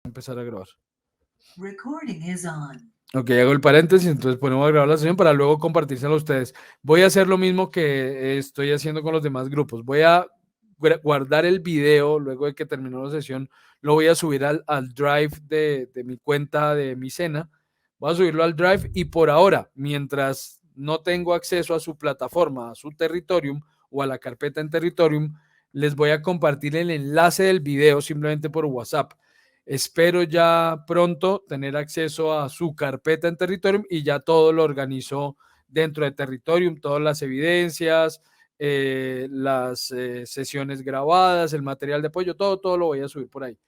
Empezar a grabar. Recording is on. Ok, hago el paréntesis, entonces ponemos a grabar la sesión para luego compartírsela a ustedes. Voy a hacer lo mismo que estoy haciendo con los demás grupos. Voy a guardar el video luego de que terminó la sesión. Lo voy a subir al drive de mi cuenta de mi cena. Voy a subirlo al drive y por ahora, mientras no tengo acceso a su plataforma, a su Territorium o a la carpeta en Territorium, les voy a compartir el enlace del video simplemente por WhatsApp. Espero ya pronto tener acceso a su carpeta en Territorium y ya todo lo organizo dentro de Territorium, todas las evidencias, las sesiones grabadas, el material de apoyo, todo lo voy a subir por ahí.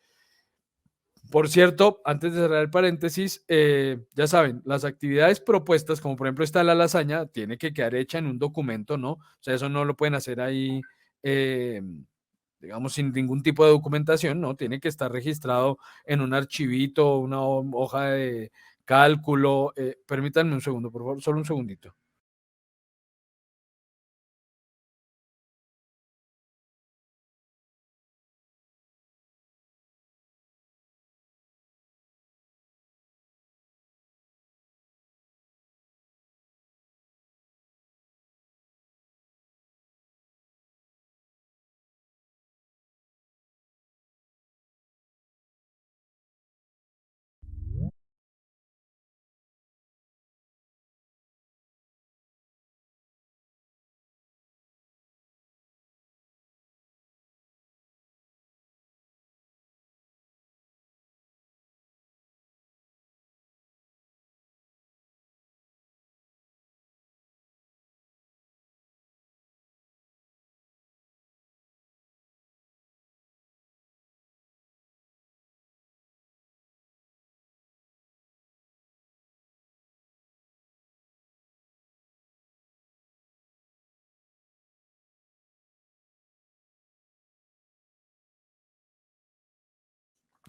Por cierto, antes de cerrar el paréntesis, ya saben, las actividades propuestas, como por ejemplo está la lasaña, tiene que quedar hecha en un documento, ¿no? O sea, eso no lo pueden hacer ahí, digamos, sin ningún tipo de documentación, ¿no? Tiene que estar registrado en un archivito, una hoja de cálculo. Permítanme un segundo, por favor, solo un segundito.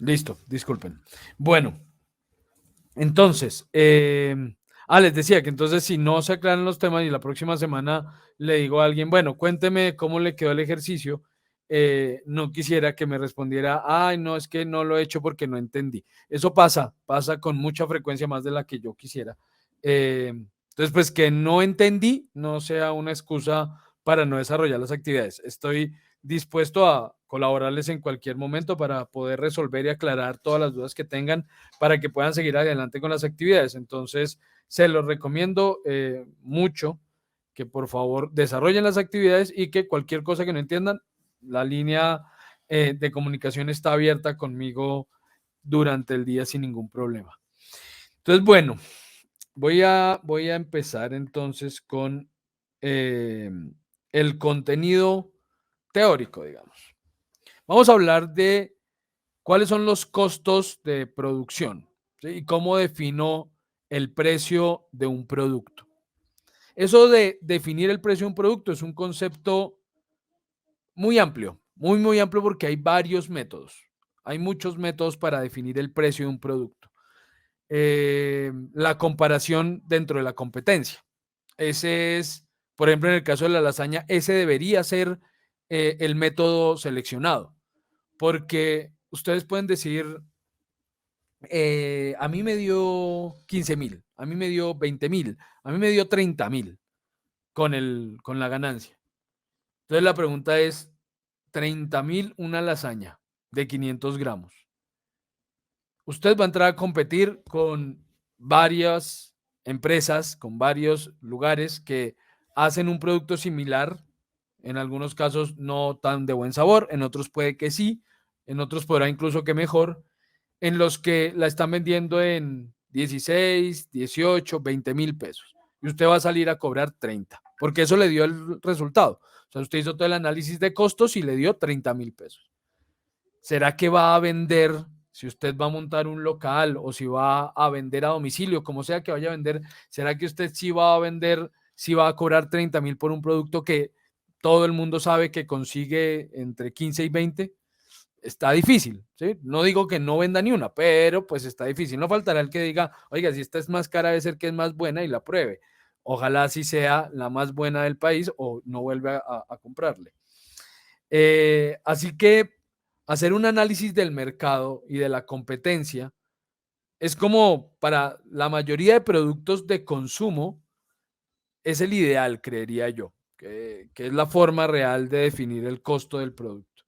Listo, disculpen. Bueno, entonces, les decía que entonces si no se aclaran los temas y la próxima semana le digo a alguien, bueno, cuénteme cómo le quedó el ejercicio, no quisiera que me respondiera, ay, no, es que no lo he hecho porque no entendí. Eso pasa con mucha frecuencia más de la que yo quisiera. Entonces, pues que no entendí no sea una excusa para no desarrollar las actividades. Estoy dispuesto a colaborarles en cualquier momento para poder resolver y aclarar todas las dudas que tengan para que puedan seguir adelante con las actividades. Entonces, se los recomiendo mucho que por favor desarrollen las actividades y que cualquier cosa que no entiendan, la línea de comunicación está abierta conmigo durante el día sin ningún problema. Entonces, bueno, voy a empezar entonces con el contenido teórico, digamos. Vamos a hablar de cuáles son los costos de producción, ¿sí? Y cómo defino el precio de un producto. Eso de definir el precio de un producto es un concepto muy amplio, muy amplio porque hay varios métodos. Hay muchos métodos para definir el precio de un producto. La comparación dentro de la competencia. Ese es, por ejemplo, en el caso de la lasaña, ese debería ser el método seleccionado, porque ustedes pueden decir, a mí me dio 15,000, a mí me dio 20,000, a mí me dio 30,000 con la ganancia. Entonces la pregunta es, 30,000 una lasaña de 500 gramos. Usted va a entrar a competir con varias empresas, con varios lugares que hacen un producto similar, en algunos casos no tan de buen sabor, en otros puede que sí, en otros podrá incluso que mejor, en los que la están vendiendo en 16, 18, 20,000 pesos. Y usted va a salir a cobrar 30, porque eso le dio el resultado. O sea, usted hizo todo el análisis de costos y le dio 30,000 pesos. ¿Será que va a vender, si usted va a montar un local o si va a vender a domicilio, como sea que vaya a vender, será que usted sí va a vender, sí va a cobrar 30,000 por un producto que todo el mundo sabe que consigue entre 15 y 20? Está difícil, ¿sí? No digo que no venda ni una, pero pues está difícil. No faltará el que diga, oiga, si esta es más cara, debe ser que es más buena y la pruebe. Ojalá así sea la más buena del país o no vuelva a comprarle. Así que hacer un análisis del mercado y de la competencia es como para la mayoría de productos de consumo, es el ideal, creería yo, que es la forma real de definir el costo del producto.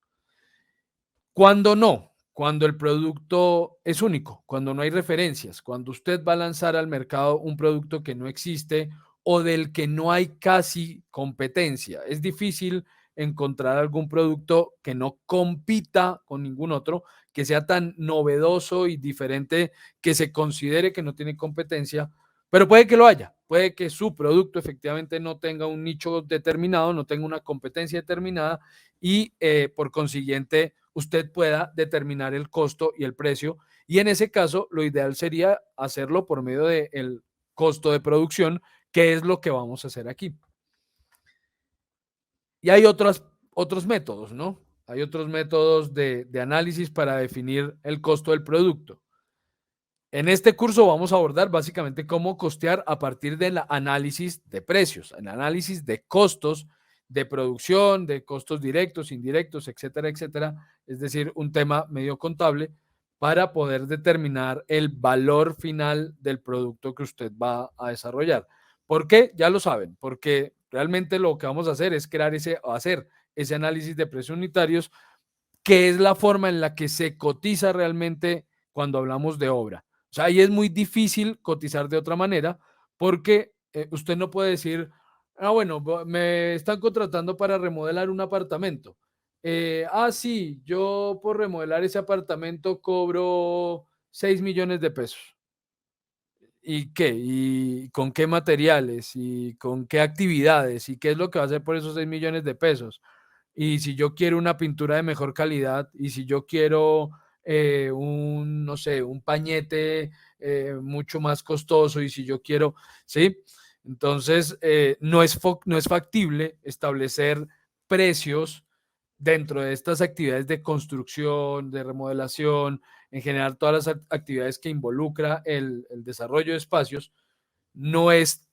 Cuando no, cuando el producto es único, cuando no hay referencias, cuando usted va a lanzar al mercado un producto que no existe o del que no hay casi competencia. Es difícil encontrar algún producto que no compita con ningún otro, que sea tan novedoso y diferente que se considere que no tiene competencia, pero puede que lo haya, puede que su producto efectivamente no tenga un nicho determinado, no tenga una competencia determinada y por consiguiente usted pueda determinar el costo y el precio. Y en ese caso, lo ideal sería hacerlo por medio del costo de producción, que es lo que vamos a hacer aquí. Y hay otros métodos, ¿no? Hay otros métodos de análisis para definir el costo del producto. En este curso vamos a abordar básicamente cómo costear a partir del análisis de precios, el análisis de costos de producción, de costos directos, indirectos, etcétera, etcétera. Es decir, un tema medio contable para poder determinar el valor final del producto que usted va a desarrollar. ¿Por qué? Ya lo saben, porque realmente lo que vamos a hacer es hacer ese análisis de precios unitarios, que es la forma en la que se cotiza realmente cuando hablamos de obra. O sea, ahí es muy difícil cotizar de otra manera porque usted no puede decir, bueno, me están contratando para remodelar un apartamento. Sí, yo por remodelar ese apartamento cobro 6 millones de pesos. ¿Y qué? ¿Y con qué materiales? ¿Y con qué actividades? ¿Y qué es lo que va a hacer por esos 6 millones de pesos? Y si yo quiero una pintura de mejor calidad, y si yo quiero no sé, un pañete mucho más costoso, y si yo quiero, ¿sí? Entonces, no es factible establecer precios dentro de estas actividades de construcción, de remodelación, en general todas las actividades que involucra el desarrollo de espacios, no es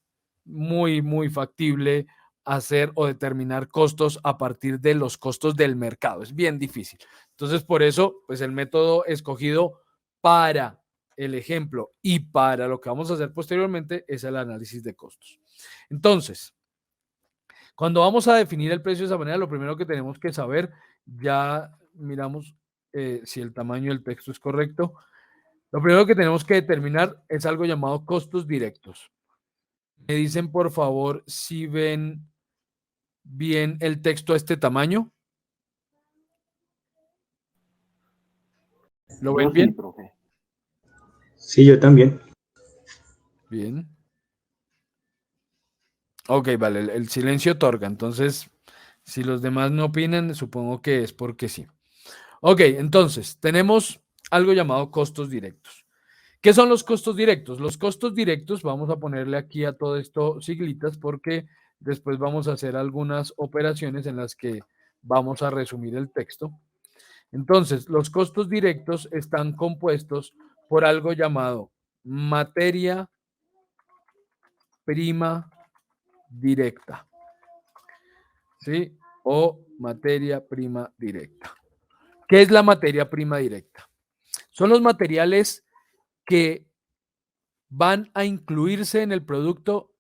muy factible hacer o determinar costos a partir de los costos del mercado. Es bien difícil. Entonces, por eso, pues el método escogido para el ejemplo y para lo que vamos a hacer posteriormente es el análisis de costos. Entonces, cuando vamos a definir el precio de esa manera, lo primero que tenemos que saber, ya miramos si el tamaño del texto es correcto. Lo primero que tenemos que determinar es algo llamado costos directos. Me dicen, por favor, si ven bien el texto a este tamaño. ¿Lo ven Yo sí, bien? profe. Sí, yo también. Bien. Ok, vale, el silencio otorga. Entonces, si los demás no opinan, supongo que es porque sí. Ok, entonces, tenemos algo llamado costos directos. ¿Qué son los costos directos? Los costos directos, vamos a ponerle aquí a todo esto siglitas porque después vamos a hacer algunas operaciones en las que vamos a resumir el texto. Entonces, los costos directos están compuestos por algo llamado materia prima directa, ¿sí? O materia prima directa. ¿Qué es la materia prima directa? Son los materiales que van a incluirse en el producto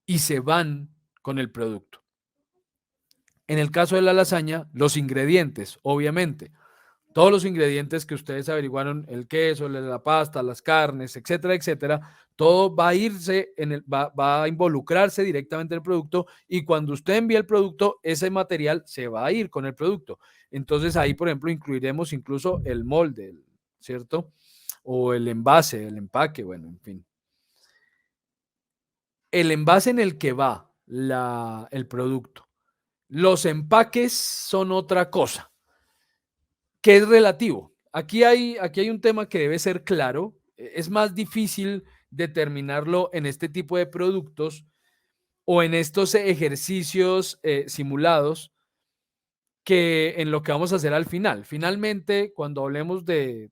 y se van con el producto. En el caso de la lasaña, los ingredientes, obviamente. Todos los ingredientes que ustedes averiguaron, el queso, la pasta, las carnes, etcétera, etcétera, todo va a irse va a involucrarse directamente en el producto y cuando usted envíe el producto, ese material se va a ir con el producto. Entonces ahí, por ejemplo, incluiremos incluso el molde, ¿cierto? O el envase, el empaque, bueno, en fin. El envase en el que va el producto. Los empaques son otra cosa que es relativo. Aquí hay un tema que debe ser claro. Es más difícil determinarlo en este tipo de productos o en estos ejercicios simulados que en lo que vamos a hacer al final. Finalmente, cuando hablemos de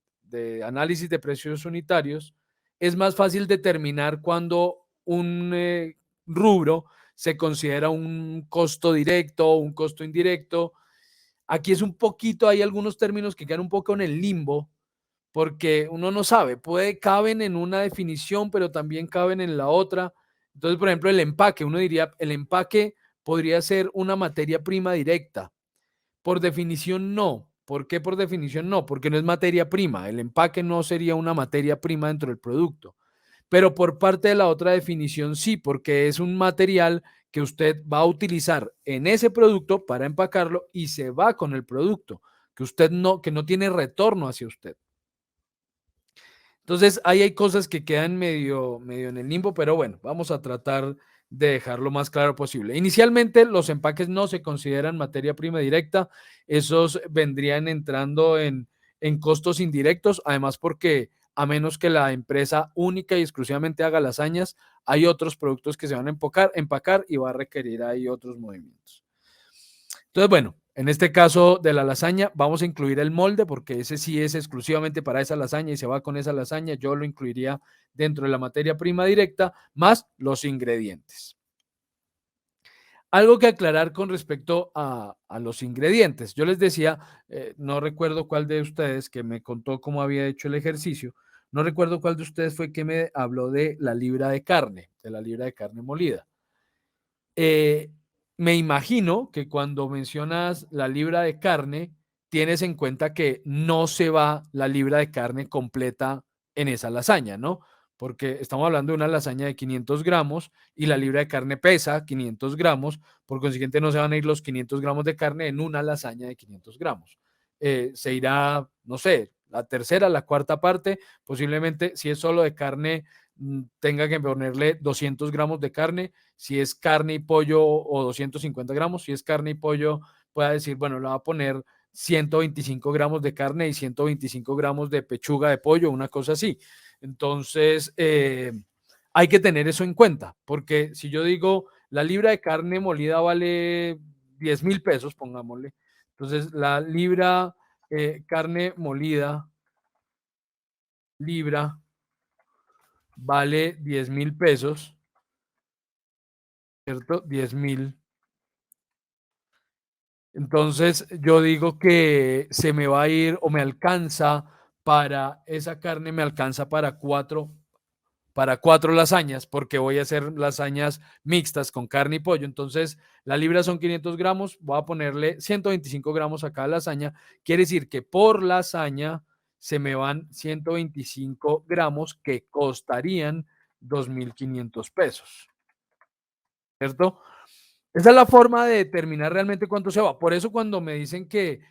análisis de precios unitarios, es más fácil determinar cuando un rubro se considera un costo directo o un costo indirecto. Aquí es un poquito, hay algunos términos que quedan un poco en el limbo, porque uno no sabe, caben en una definición, pero también caben en la otra. Entonces, por ejemplo, el empaque, uno diría, el empaque podría ser una materia prima directa. Por definición, no. ¿Por qué por definición no? Porque no es materia prima. El empaque no sería una materia prima dentro del producto. Pero por parte de la otra definición, sí, porque es un material que usted va a utilizar en ese producto para empacarlo y se va con el producto, que no tiene retorno hacia usted. Entonces, ahí hay cosas que quedan medio en el limbo, pero bueno, vamos a tratar de dejarlo lo más claro posible. Inicialmente, los empaques no se consideran materia prima directa, esos vendrían entrando en costos indirectos, además porque a menos que la empresa única y exclusivamente haga lasañas, hay otros productos que se van a empacar y va a requerir ahí otros movimientos. Entonces, bueno, en este caso de la lasaña, vamos a incluir el molde porque ese sí es exclusivamente para esa lasaña y se va con esa lasaña. Yo lo incluiría dentro de la materia prima directa más los ingredientes. Algo que aclarar con respecto a los ingredientes. Yo les decía, no recuerdo cuál de ustedes que me contó cómo había hecho el ejercicio, no recuerdo cuál de ustedes fue que me habló de la libra de carne, de la libra de carne molida. Eh, Me imagino que cuando mencionas la libra de carne, tienes en cuenta que no se va la libra de carne completa en esa lasaña, ¿no? Porque estamos hablando de una lasaña de 500 gramos y la libra de carne pesa 500 gramos, por consiguiente no se van a ir los 500 gramos de carne en una lasaña de 500 gramos. Se irá, no sé, la tercera, la cuarta parte, posiblemente si es solo de carne, tenga que ponerle 200 gramos de carne. Si es carne y pollo o 250 gramos, si es carne y pollo, pueda decir, bueno, le va a poner 125 gramos de carne y 125 gramos de pechuga de pollo, una cosa así. Entonces, hay que tener eso en cuenta, porque si yo digo, la libra de carne molida vale 10,000 pesos, pongámosle. Entonces, la libra carne molida, libra, vale 10,000 pesos, ¿cierto? 10,000. Entonces yo digo que se me va a ir o me alcanza para esa carne, me alcanza para cuatro lasañas, porque voy a hacer lasañas mixtas con carne y pollo. Entonces la libra son 500 gramos, voy a ponerle 125 gramos a cada lasaña. Quiere decir que por lasaña se me van 125 gramos que costarían 2,500 pesos, ¿cierto? Esa es la forma de determinar realmente cuánto se va. Por eso cuando me dicen que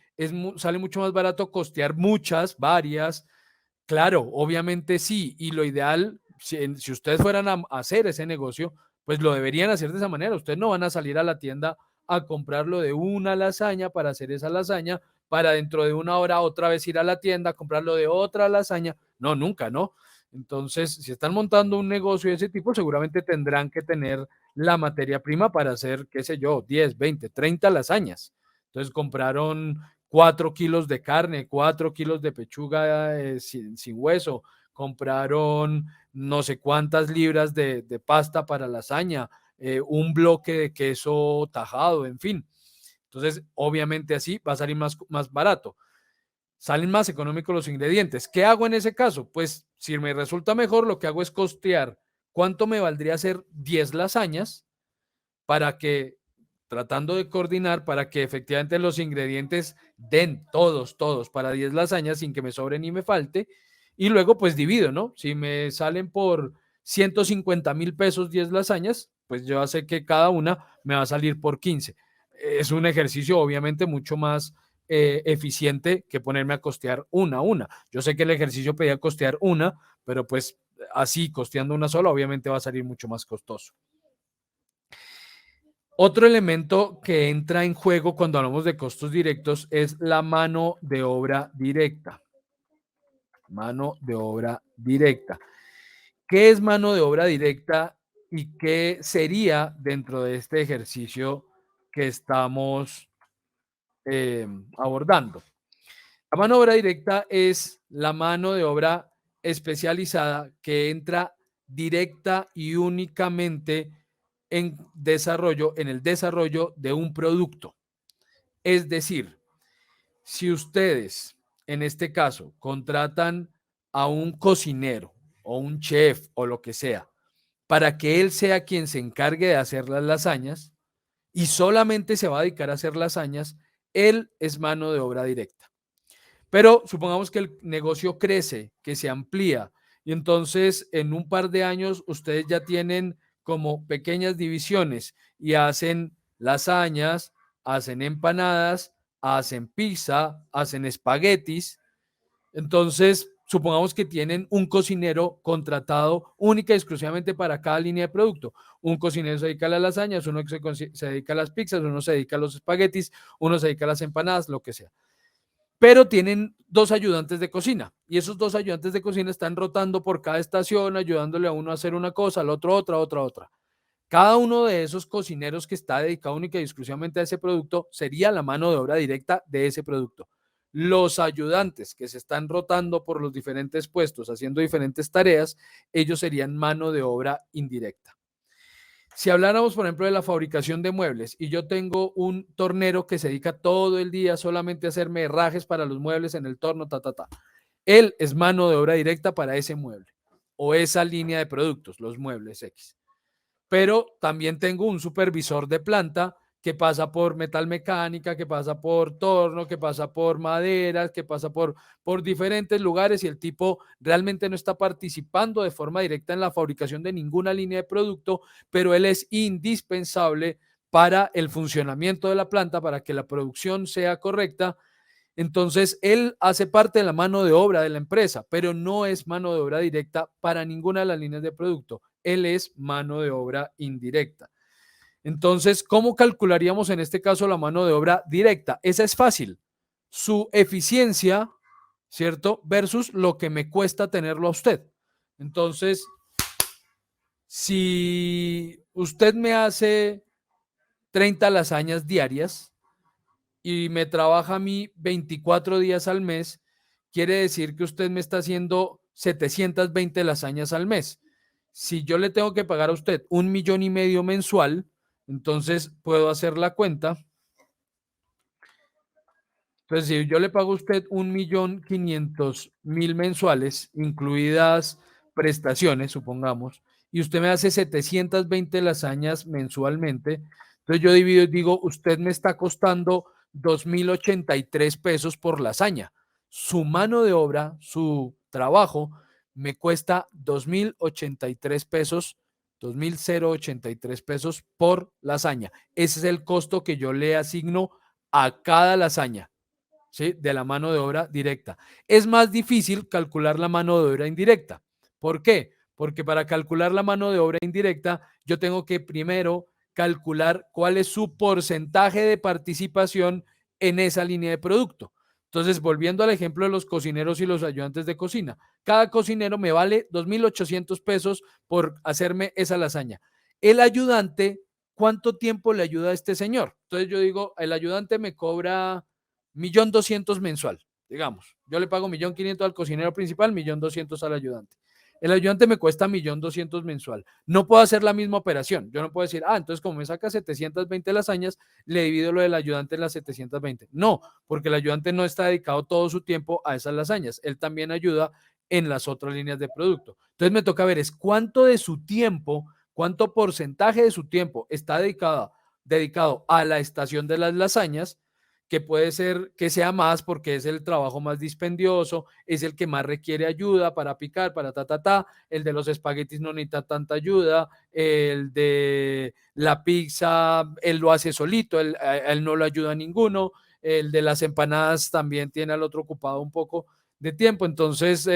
sale mucho más barato costear varias, claro, obviamente sí. Y lo ideal, si ustedes fueran a hacer ese negocio, pues lo deberían hacer de esa manera. Ustedes no van a salir a la tienda a comprarlo de una lasaña para hacer esa lasaña, para dentro de una hora otra vez ir a la tienda a comprarlo de otra lasaña. No, nunca, ¿no? Entonces, si están montando un negocio de ese tipo, seguramente tendrán que tener la materia prima para hacer, qué sé yo, 10, 20, 30 lasañas. Entonces compraron 4 kilos de carne, 4 kilos de pechuga sin hueso, compraron no sé cuántas libras de pasta para lasaña, un bloque de queso tajado, en fin. Entonces, obviamente así va a salir más barato. Salen más económicos los ingredientes. ¿Qué hago en ese caso? Pues si me resulta mejor, lo que hago es costear cuánto me valdría hacer 10 lasañas para que, tratando de coordinar, para que efectivamente los ingredientes den todos para 10 lasañas sin que me sobre ni me falte. Y luego pues divido, ¿no? Si me salen por 150,000 pesos 10 lasañas, pues yo ya sé que cada una me va a salir por 15. Es un ejercicio obviamente mucho más eficiente que ponerme a costear una a una. Yo sé que el ejercicio pedía costear una, pero pues así costeando una sola obviamente va a salir mucho más costoso. Otro elemento que entra en juego cuando hablamos de costos directos es la mano de obra directa. Mano de obra directa. ¿Qué es mano de obra directa y qué sería dentro de este ejercicio que estamos abordando? La mano de obra directa es la mano de obra especializada que entra directa y únicamente en el desarrollo de un producto. Es decir, Si ustedes, en este caso, contratan a un cocinero o un chef o lo que sea, para que él sea quien se encargue de hacer las lasañas y solamente se va a dedicar a hacer lasañas, él es mano de obra directa. Pero supongamos que el negocio crece, que se amplía y entonces en un par de años ustedes ya tienen como pequeñas divisiones y hacen lasañas, hacen empanadas, hacen pizza, hacen espaguetis. Entonces, supongamos que tienen un cocinero contratado única y exclusivamente para cada línea de producto. Un cocinero se dedica a las lasañas, uno se dedica a las pizzas, uno se dedica a los espaguetis, uno se dedica a las empanadas, lo que sea. Pero tienen dos ayudantes de cocina y esos dos ayudantes de cocina están rotando por cada estación, ayudándole a uno a hacer una cosa, al otro otra. Cada uno de esos cocineros que está dedicado única y exclusivamente a ese producto sería la mano de obra directa de ese producto. Los ayudantes que se están rotando por los diferentes puestos, haciendo diferentes tareas, ellos serían mano de obra indirecta. Si habláramos, por ejemplo, de la fabricación de muebles y yo tengo un tornero que se dedica todo el día solamente a hacerme herrajes para los muebles en el torno, él es mano de obra directa para ese mueble o esa línea de productos, los muebles X. Pero también tengo un supervisor de planta que pasa por metalmecánica, que pasa por torno, que pasa por madera, que pasa por diferentes lugares y el tipo realmente no está participando de forma directa en la fabricación de ninguna línea de producto, pero él es indispensable para el funcionamiento de la planta, para que la producción sea correcta. Entonces, él hace parte de la mano de obra de la empresa, pero no es mano de obra directa para ninguna de las líneas de producto. Él es mano de obra indirecta. Entonces, ¿cómo calcularíamos en este caso la mano de obra directa? Esa es fácil. Su eficiencia, ¿cierto? Versus lo que me cuesta tenerlo a usted. Entonces, si usted me hace 30 lasañas diarias, y me trabaja a mí 24 días al mes, quiere decir que usted me está haciendo 720 lasañas al mes. Si yo le tengo que pagar a usted 1,5 millones mensual, entonces puedo hacer la cuenta. Entonces, si yo le pago a usted 1,500,000 mensuales, incluidas prestaciones, supongamos, y usted me hace 720 lasañas mensualmente, entonces yo divido y digo, usted me está costando 2,083 pesos por lasaña. Su mano de obra, su trabajo, me cuesta 2,083 pesos, 2,083 pesos por lasaña. Ese es el costo que yo le asigno a cada lasaña. ¿Sí? De la mano de obra directa. Es más difícil calcular la mano de obra indirecta. ¿Por qué? Porque para calcular la mano de obra indirecta, yo tengo que primero calcular cuál es su porcentaje de participación en esa línea de producto. Entonces, volviendo al ejemplo de los cocineros y los ayudantes de cocina, cada cocinero me vale 2,800 pesos por hacerme esa lasaña. El ayudante, ¿cuánto tiempo le ayuda a este señor? Entonces yo digo, el ayudante me cobra 1,200,000 mensual, digamos. Yo le pago 1,500,000 al cocinero principal, 1,200,000 al ayudante. El ayudante me cuesta 1,200,000 mensual. No puedo hacer la misma operación. Yo no puedo decir, entonces como me saca 720 lasañas, le divido lo del ayudante en las 720. No, porque el ayudante no está dedicado todo su tiempo a esas lasañas. Él también ayuda en las otras líneas de producto. Entonces me toca ver es cuánto de su tiempo, cuánto porcentaje de su tiempo está dedicado a la estación de las lasañas, que puede ser que sea más porque es el trabajo más dispendioso, es el que más requiere ayuda para picar, para el de los espaguetis no necesita tanta ayuda, el de la pizza, él lo hace solito, él no lo ayuda a ninguno, el de las empanadas también tiene al otro ocupado un poco de tiempo, entonces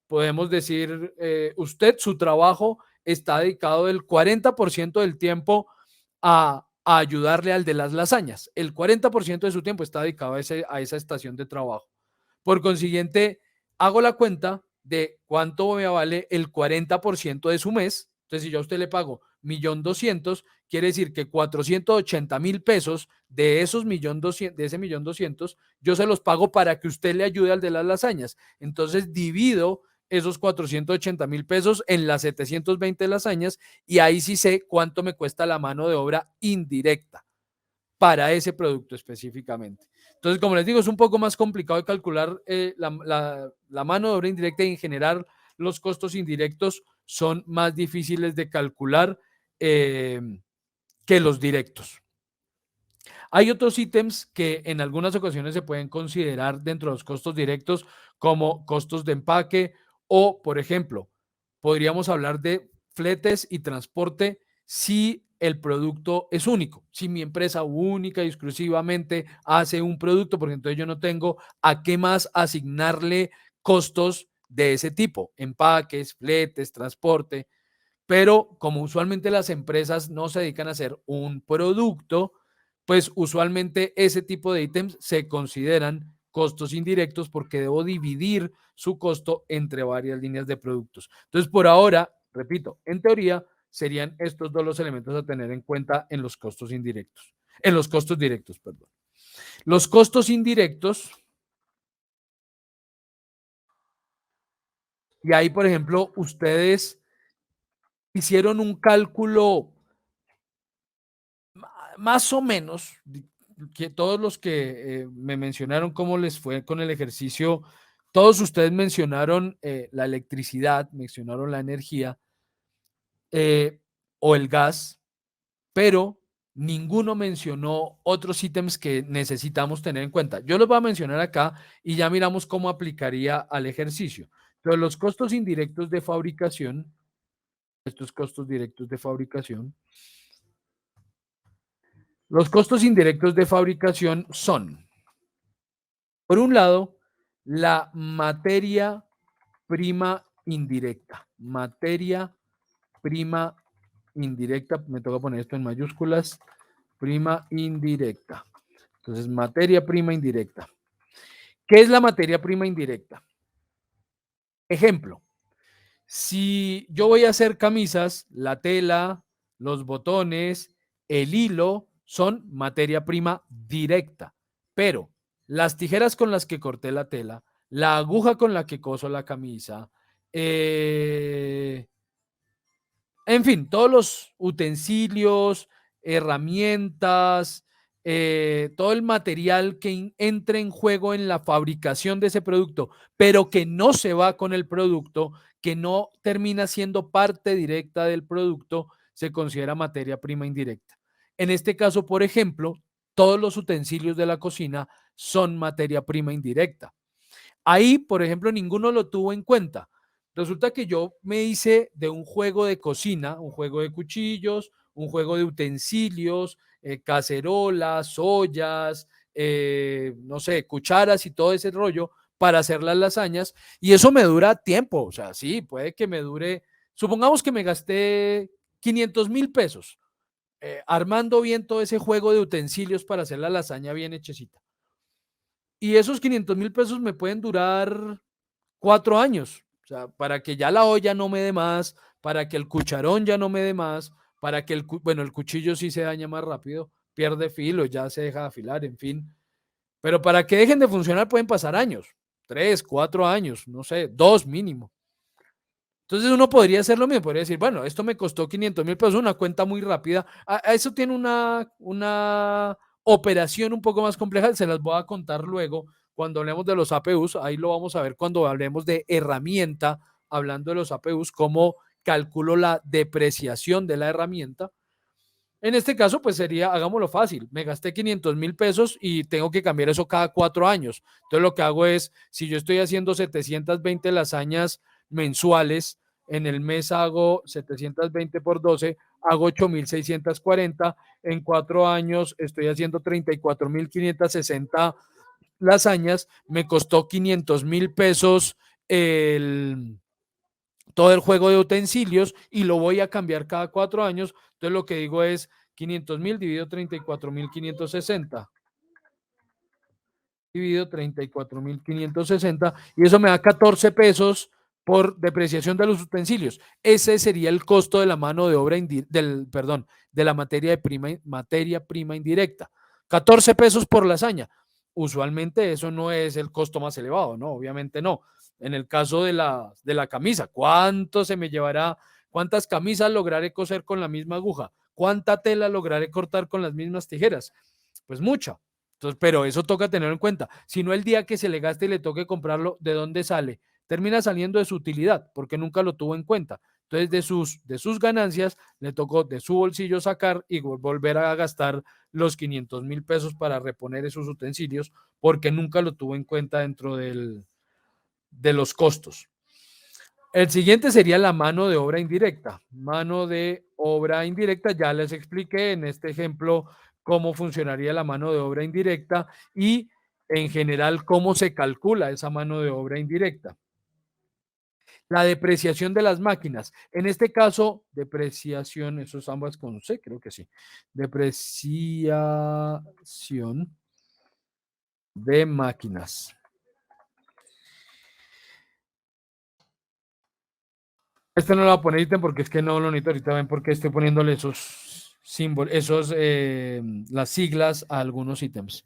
podemos decir, usted, su trabajo está dedicado el 40% del tiempo a ayudarle al de las lasañas. El 40% de su tiempo está dedicado a esa estación de trabajo. Por consiguiente, hago la cuenta de cuánto me vale el 40% de su mes. Entonces, si yo a usted le pago 1,200,000, quiere decir que 480,000 pesos de esos 1,200,000, de ese 1,200,000, yo se los pago para que usted le ayude al de las lasañas. Entonces, divido esos 480,000 pesos en las 720 lasañas y ahí sí sé cuánto me cuesta la mano de obra indirecta. para ese producto específicamente. Entonces, como les digo, es un poco más complicado de calcular la mano de obra indirecta y en general los costos indirectos son más difíciles de calcular que los directos. Hay otros ítems que en algunas ocasiones se pueden considerar dentro de los costos directos como costos de empaque o, por ejemplo, podríamos hablar de fletes y transporte si el producto es único. Si mi empresa única y exclusivamente hace un producto, porque entonces yo no tengo a qué más asignarle costos de ese tipo, empaques, fletes, transporte. Pero como usualmente las empresas no se dedican a hacer un producto, pues usualmente ese tipo de ítems se consideran costos indirectos porque debo dividir su costo entre varias líneas de productos. Entonces, por ahora, repito, en teoría serían estos dos los elementos a tener en cuenta en los costos indirectos, en los costos directos, perdón. Los costos indirectos, y ahí, por ejemplo, ustedes hicieron un cálculo más o menos, que todos los que me mencionaron cómo les fue con el ejercicio, todos ustedes mencionaron la electricidad, mencionaron la energía eh, o el gas, pero ninguno mencionó otros ítems que necesitamos tener en cuenta. Yo los voy a mencionar acá y ya miramos cómo aplicaría al ejercicio. Entonces, los costos indirectos de fabricación, estos costos directos de fabricación, los costos indirectos de fabricación son, por un lado, la materia prima indirecta. Materia prima indirecta, me toca poner esto en mayúsculas, prima indirecta. Entonces, materia prima indirecta. ¿Qué es la materia prima indirecta? Ejemplo, si yo voy a hacer camisas, la tela, los botones, el hilo son materia prima directa, pero las tijeras con las que corté la tela, la aguja con la que coso la camisa, en fin, todos los utensilios, herramientas, todo el material que entre en juego en la fabricación de ese producto, pero que no se va con el producto, que no termina siendo parte directa del producto, se considera materia prima indirecta. En este caso, por ejemplo, todos los utensilios de la cocina son materia prima indirecta. Ahí, por ejemplo, ninguno lo tuvo en cuenta. Resulta que yo me hice de un juego de cocina, un juego de cuchillos, un juego de utensilios, cacerolas, ollas, no sé, cucharas y todo ese rollo para hacer las lasañas. Y eso me dura tiempo. O sea, sí, puede que me dure, supongamos que me gasté 500.000 pesos armando bien todo ese juego de utensilios para hacer la lasaña bien hechecita. Y esos 500.000 pesos me pueden durar 4 años. O sea, para que ya la olla no me dé más, para que el cucharón ya no me dé más, para que bueno, el cuchillo sí se daña más rápido, pierde filo, ya se deja de afilar, en fin. Pero para que dejen de funcionar pueden pasar años, 3, 4 años, no sé, 2 mínimo. Entonces uno podría hacer lo mismo, podría decir, bueno, esto me costó 500.000 pesos, una cuenta muy rápida. A eso tiene una operación un poco más compleja, se las voy a contar luego cuando hablemos de los APUs, ahí lo vamos a ver cuando hablemos de herramienta, hablando de los APUs, cómo calculo la depreciación de la herramienta. En este caso, pues sería, hagámoslo fácil, me gasté 500.000 pesos y tengo que cambiar eso cada 4 años. Entonces lo que hago es, si yo estoy haciendo 720 lasañas mensuales, en el mes hago 720 por 12, hago 8.640, en 4 años estoy haciendo 34.560 lasañas, me costó 500.000 pesos todo el juego de utensilios y lo voy a cambiar cada 4 años. Entonces lo que digo es 500.000 dividido 34.560 dividido 34.560 y eso me da 14 pesos por depreciación de los utensilios. Ese sería el costo de la mano de obra, perdón, de la materia prima indirecta. 14 pesos por lasaña. Usualmente eso no es el costo más elevado, ¿no? Obviamente no. En el caso de la camisa, ¿cuánto se me llevará? ¿Cuántas camisas lograré coser con la misma aguja? ¿Cuánta tela lograré cortar con las mismas tijeras? pues mucha. Entonces, pero eso toca tenerlo en cuenta. Si no, el día que se le gaste y le toque comprarlo, ¿de dónde sale? Termina saliendo de su utilidad, porque nunca lo tuvo en cuenta. Entonces, de sus ganancias, le tocó de su bolsillo sacar y volver a gastar los 500,000 pesos para reponer esos utensilios, porque nunca lo tuvo en cuenta dentro de los costos. El siguiente sería la mano de obra indirecta. Mano de obra indirecta, ya les expliqué en este ejemplo cómo funcionaría la mano de obra indirecta y en general cómo se calcula esa mano de obra indirecta. La depreciación de las máquinas. En este caso, depreciación, eso es ambas con C, creo que sí. Depreciación de máquinas. Este no lo voy a poner ítem porque es que no lo necesito ahorita, ven porque estoy poniéndole esos símbolos, las siglas a algunos ítems.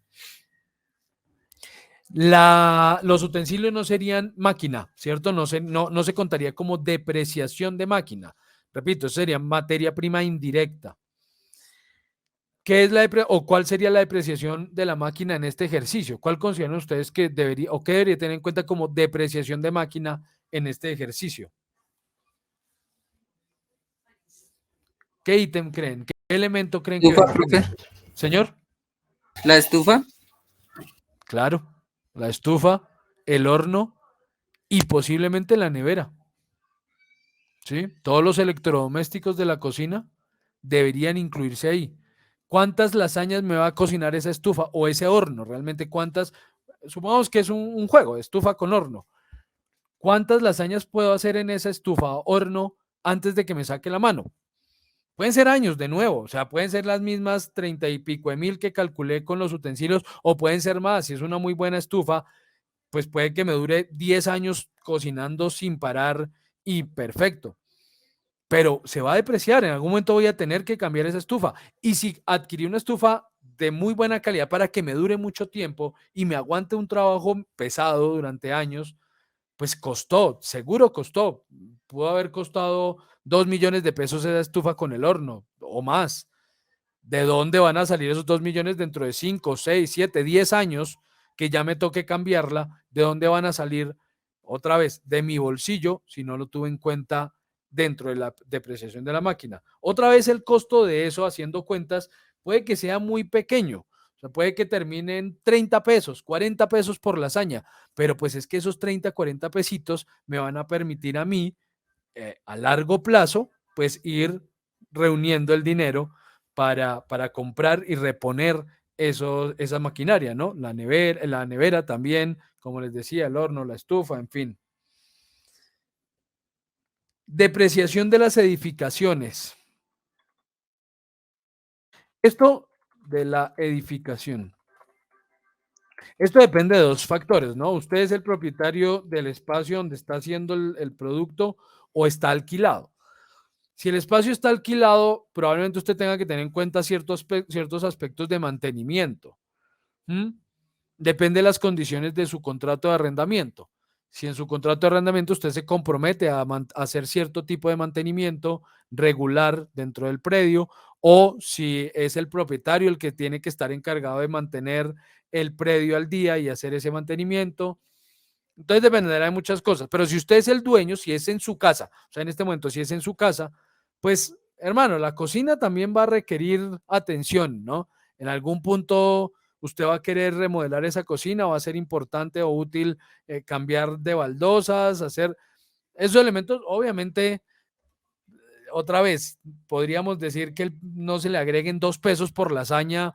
Los utensilios no serían máquina, ¿cierto? No se contaría como depreciación de máquina. Repito, sería materia prima indirecta. ¿Qué es o cuál sería la depreciación de la máquina en este ejercicio? ¿Cuál consideran ustedes que debería o qué debería tener en cuenta como depreciación de máquina en este ejercicio? ¿Qué ítem creen? ¿Qué elemento creen que ¿Estufa, debería tener? profe? Señor, ¿La estufa? claro, la estufa, el horno y posiblemente la nevera. ¿Sí? Todos los electrodomésticos de la cocina deberían incluirse ahí. ¿Cuántas lasañas me va a cocinar esa estufa o ese horno? Realmente, ¿cuántas? Supongamos que es un juego, estufa con horno. ¿Cuántas lasañas puedo hacer en esa estufa o horno antes de que me saque la mano? Pueden ser años de nuevo, o sea, pueden ser las mismas 30 y pico de mil que calculé con los utensilios, o pueden ser más. Si es una muy buena estufa, pues puede que me dure 10 años cocinando sin parar y perfecto. Pero se va a depreciar, en algún momento voy a tener que cambiar esa estufa. Y si adquirí una estufa de muy buena calidad para que me dure mucho tiempo y me aguante un trabajo pesado durante años, pues costó, seguro costó. Pudo haber costado 2 millones de pesos esa estufa con el horno o más. ¿De dónde van a salir esos 2 millones dentro de 5, 6, 7, 10 años que ya me toque cambiarla? ¿De dónde van a salir otra vez? De mi bolsillo, si no lo tuve en cuenta dentro de la depreciación de la máquina. Otra vez el costo de eso, haciendo cuentas, puede que sea muy pequeño. O sea, puede que termine en 30 pesos, 40 pesos por lasaña, pero pues es que esos 30, 40 pesitos me van a permitir a mí, a largo plazo, pues ir reuniendo el dinero para comprar y reponer esa maquinaria, ¿no? La nevera también, como les decía, el horno, la estufa, en fin. Depreciación de las edificaciones. Esto de la edificación. Esto depende de dos factores, ¿no? Usted es el propietario del espacio donde está haciendo el producto o está alquilado. Si el espacio está alquilado, probablemente usted tenga que tener en cuenta ciertos aspectos de mantenimiento. ¿Mm? Depende de las condiciones de su contrato de arrendamiento. Si en su contrato de arrendamiento usted se compromete a hacer cierto tipo de mantenimiento regular dentro del predio, o si es el propietario el que tiene que estar encargado de mantener el predio al día y hacer ese mantenimiento. Entonces dependerá de muchas cosas, pero si usted es el dueño, si es en su casa, o sea, en este momento, si es en su casa, pues, hermano, la cocina también va a requerir atención, ¿no? En algún punto usted va a querer remodelar esa cocina, va a ser importante o útil cambiar de baldosas, hacer esos elementos, obviamente, otra vez, podríamos decir que no se le agreguen 2 pesos por lasaña,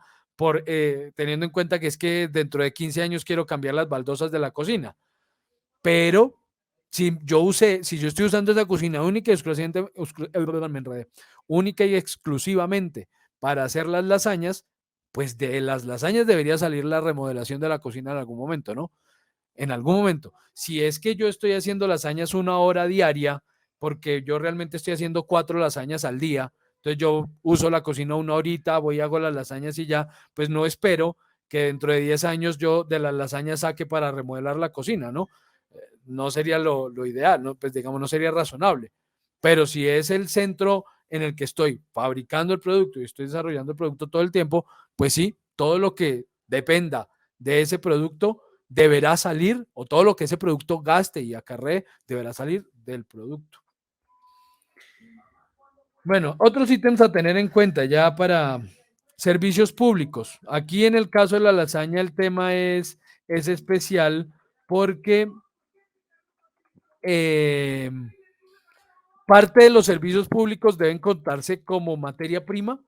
teniendo en cuenta que es que dentro de 15 años quiero cambiar las baldosas de la cocina. Pero si yo estoy usando esa cocina única y exclusivamente para hacer las lasañas, pues de las lasañas debería salir la remodelación de la cocina en algún momento, ¿no? En algún momento. Si es que yo estoy haciendo lasañas 1 hora diaria, porque yo realmente estoy haciendo 4 lasañas al día, entonces yo uso la cocina 1 horita, voy y hago las lasañas y ya, pues no espero que dentro de 10 años yo de las lasañas saque para remodelar la cocina, ¿no? No sería lo ideal, ¿no? Pues digamos, no sería razonable. Pero si es el centro en el que estoy fabricando el producto y estoy desarrollando el producto todo el tiempo, pues sí, todo lo que dependa de ese producto deberá salir, o todo lo que ese producto gaste y acarree deberá salir del producto. Bueno, otros ítems a tener en cuenta ya para servicios públicos. Aquí en el caso de la lasaña el tema es especial porque eh, parte de los servicios públicos deben contarse como materia prima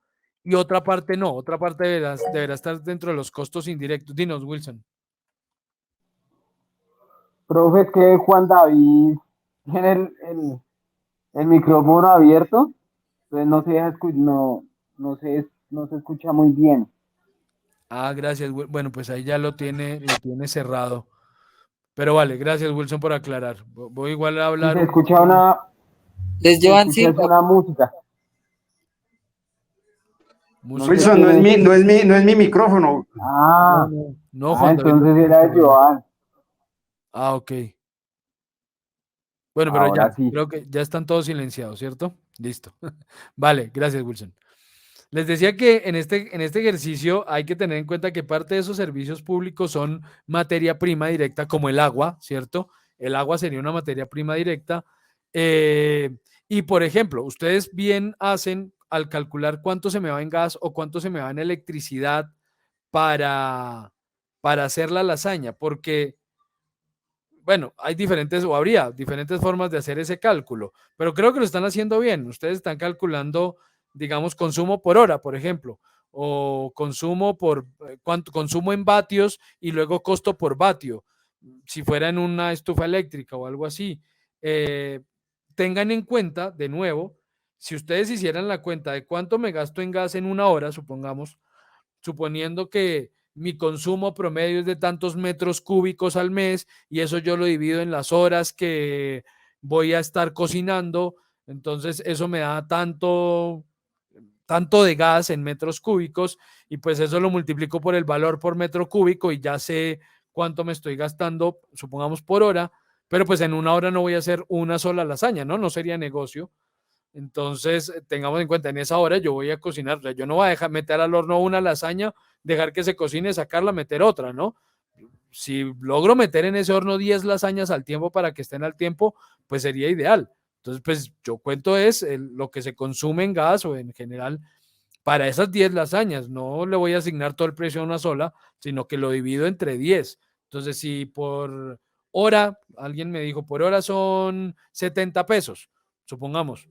y otra parte no, otra parte deberá estar dentro de los costos indirectos. Dinos, Wilson. Profe, es que Juan David tiene el micrófono abierto, entonces no se deja no se escucha muy bien. Ah, gracias. Bueno, pues ahí ya lo tiene cerrado. Pero vale, gracias Wilson por aclarar. Voy igual a Y hablar se un escucha Les se llevan escucha es cinco. una música. música. Wilson, No es mi micrófono. Ah, No, Juan David. entonces era de Joan. Ah, ok. Bueno, pero Ahora ya, sí. creo que ya están todos silenciados, ¿cierto? Listo. Vale, gracias Wilson. Les decía que en este ejercicio hay que tener en cuenta que parte de esos servicios públicos son materia prima directa, como el agua, ¿cierto? El agua sería una materia prima directa. Y por ejemplo, ustedes bien hacen al calcular cuánto se me va en gas o cuánto se me va en electricidad para hacer la lasaña, porque bueno, hay diferentes o habría diferentes formas de hacer ese cálculo, pero creo que lo están haciendo bien. Ustedes están calculando, digamos, consumo por hora, por ejemplo, o consumo por cuánto consumo en vatios y luego costo por vatio, si fuera en una estufa eléctrica o algo así. Eh, Tengan en cuenta, de nuevo, si ustedes hicieran la cuenta de cuánto me gasto en gas en una hora, suponiendo que mi consumo promedio es de tantos metros cúbicos al mes y eso yo lo divido en las horas que voy a estar cocinando, entonces eso me da tanto de gas en metros cúbicos y pues eso lo multiplico por el valor por metro cúbico y ya sé cuánto me estoy gastando, supongamos por hora, pero pues en una hora no voy a hacer una sola lasaña, ¿no? No sería negocio. Entonces, tengamos en cuenta, en esa hora yo voy a cocinar, o sea, yo no voy a dejar meter al horno una lasaña, dejar que se cocine, sacarla, meter otra, ¿no? Si logro meter en ese horno 10 lasañas al tiempo para que estén al tiempo, pues sería ideal. Entonces, pues yo cuento es lo que se consume en gas o en general para esas 10 lasañas. No le voy a asignar todo el precio a una sola, sino que lo divido entre 10. Entonces, si por hora, alguien me dijo, por hora son 70 pesos, supongamos.